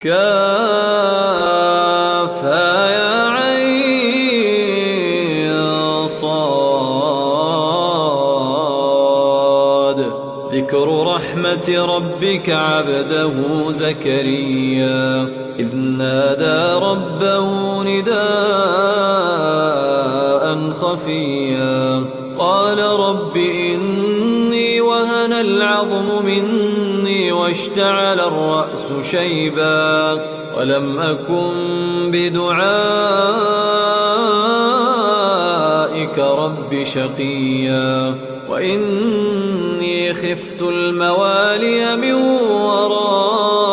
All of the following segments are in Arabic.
كافها يا عين صاد. ذكر رحمة ربك عبده زكريا إذ نادى ربه نداء خفيا قال رب إني وهن العظم مني واشتعل الرأس شيبا ولم أكن بدعائك رب شقيا وإني خفت الموالي من ورائي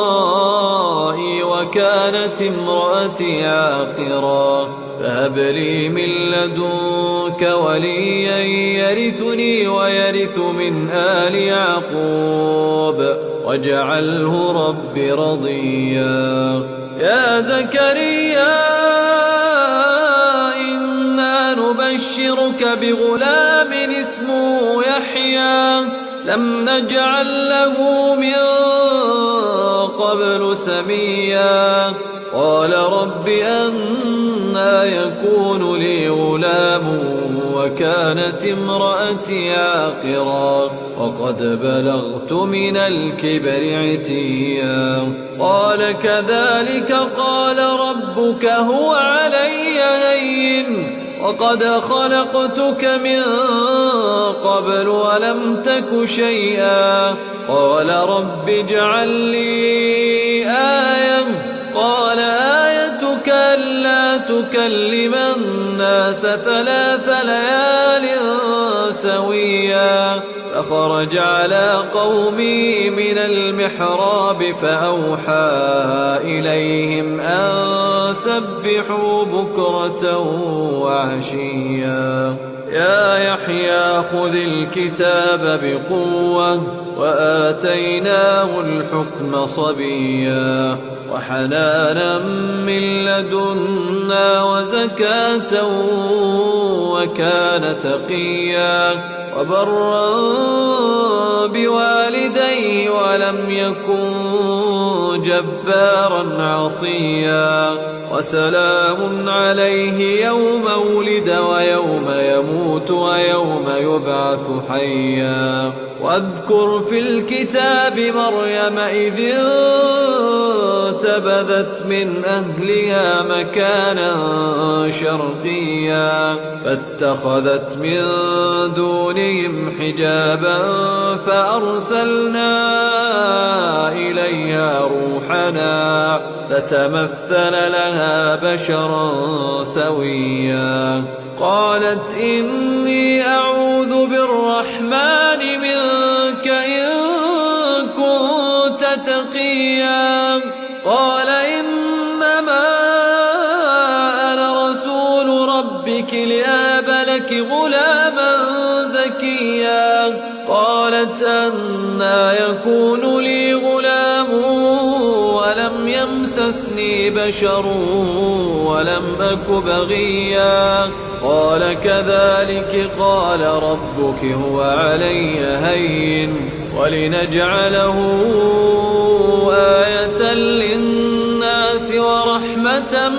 وكانت امرأتي عاقرا فهب لي من لدنك وليا يرثني ويرث من آل يعقوب واجعله رب رضيا. يا زكريا إنا نبشرك بغلام اسمه يحيى لم نجعل له من قبل سميا قال رب أنى يكون لي غلام وكانت امرأتي عاقرا وقد بلغت من الكبر عتيا قال كذلك قال ربك هو علي هين وقد خلقتك من قبل ولم تك شيئا قال رب اجعل لي آية قال آيتك ألا تكلم الناس 3 ليال سويا فخرج على قومه من المحراب فأوحى إليهم أن سبحوا بكرة وعشيا. يا يحيى خذ الكتاب بقوة وآتيناه الحكم صبيا وحنانا من لدنا وزكاة وكان تقيا وبرا بوالديه ولم يكن جبارا عصيا وسلام عليه يوم ولد ويوم يموت ويوم يبعث حيا. واذكر في الكتاب مريم إذ انتبذت من أهلها مكانا شرقيا فاتخذت من دونهم حجابا فأرسلنا إليها روحنا فتمثل لها بشرا سويا قالت إني أعوذ بالرحمن منك إن كنت تقيا قال إنما أنا رسول ربك لأهب لك غلاما زكيا قالت أنى يكون لي غلام ولم يمسسني بشر ولم أك بغيا قال كذلك قال ربك هو علي هين ولنجعله آية للناس ورحمة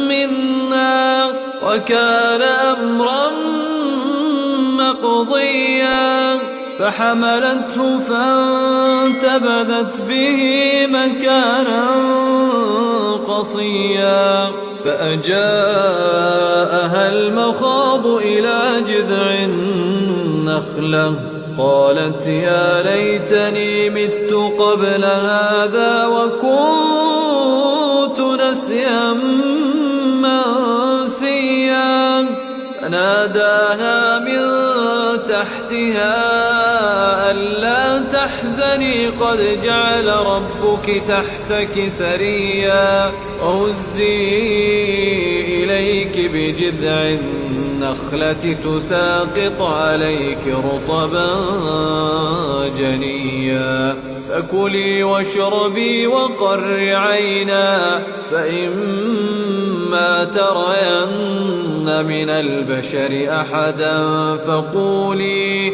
منا وكان أمرا مقضيا فحملته فانتبذت به مكانا قصيا فأجاءها المخاض إلى جذع النخلة قالت يا ليتني مت قبل هذا وكنت نسيا منسيا فناداها من تحتها ألا تحزني قد جعل ربك تحتك سريا وهزي إليك بجذع النخلة تساقط عليك رطبا جنيا فكلي واشربي وقري عينا فإما ترين من البشر أحدا فقولي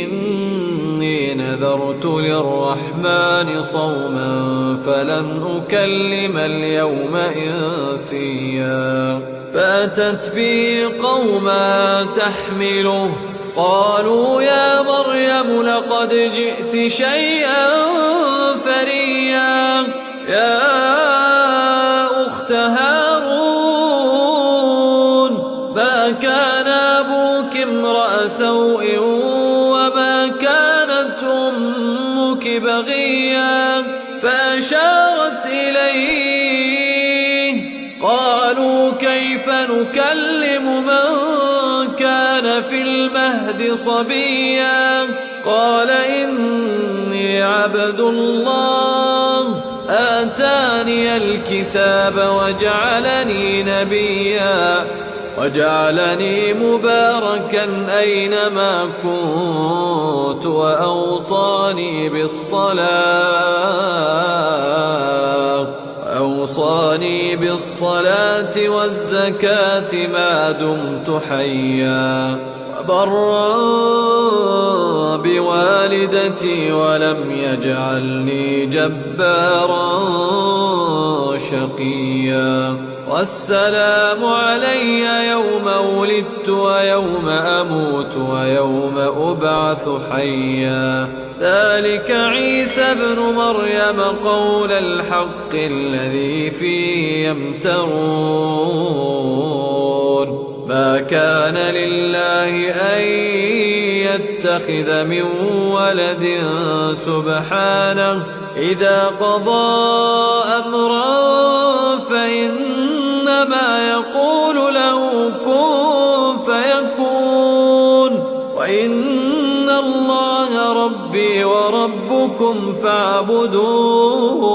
إني نذرت نذرت للرحمن صوما فلن أكلم اليوم إنسيا فأتت به قوما تحمله قالوا يا مريم لقد جئت شيئا فريا يا أخت هارون ما كان أبوك امرأ سوء وما كانت أمك بغيا فأشارت إليه قالوا كيف نكلم من كان في المهد صبيا قال إني عبد الله آتاني الكتاب وجعلني نبيا وجعلني مباركا أينما كنت وأوصاني بالصلاة والزكاة ما دمت حيا وبرا بوالدتي ولم يجعلني جبارا شقيا والسلام علي يوم ولدت ويوم أموت ويوم أبعث حيا ذلك عيسى ابن مريم قول الحق الذي فيه يمترون ما كان لله أن يتخذ من ولد سبحانه إذا قضى أمرا فإنما يقول له كن فيكون وإن الله ربي وربكم فاعبدوه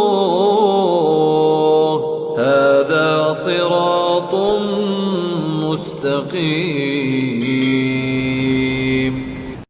هذا صراط مستقيم